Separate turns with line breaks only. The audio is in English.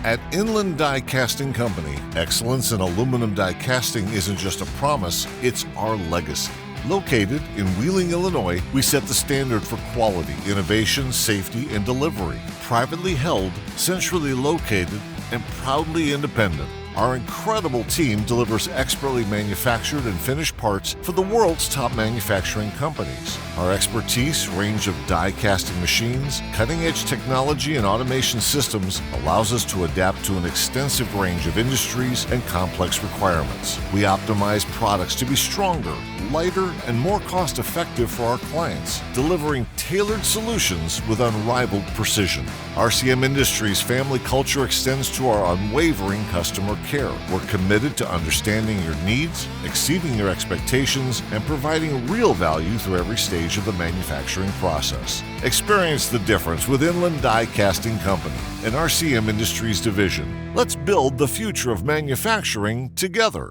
At Inland Die Casting Company, excellence in aluminum die casting isn't just a promise, it's our legacy. Located in Wheeling, Illinois, we set the standard for quality, innovation, safety, and delivery. Privately held, centrally located, and proudly independent, our incredible team delivers expertly manufactured and finished parts for the world's top manufacturing companies. Our expertise, range of die casting machines, cutting-edge technology, and automation systems allows us to adapt to an extensive range of industries and complex requirements. We optimize products to be stronger, lighter, and more cost-effective for our clients, delivering tailored solutions with unrivaled precision. RCM Industries' family culture extends to our unwavering customer care. We're committed to understanding your needs, exceeding your expectations, and providing real value through every stage of the manufacturing process. Experience the difference with Inland Die Casting Company, an RCM Industries division. Let's build the future of manufacturing together.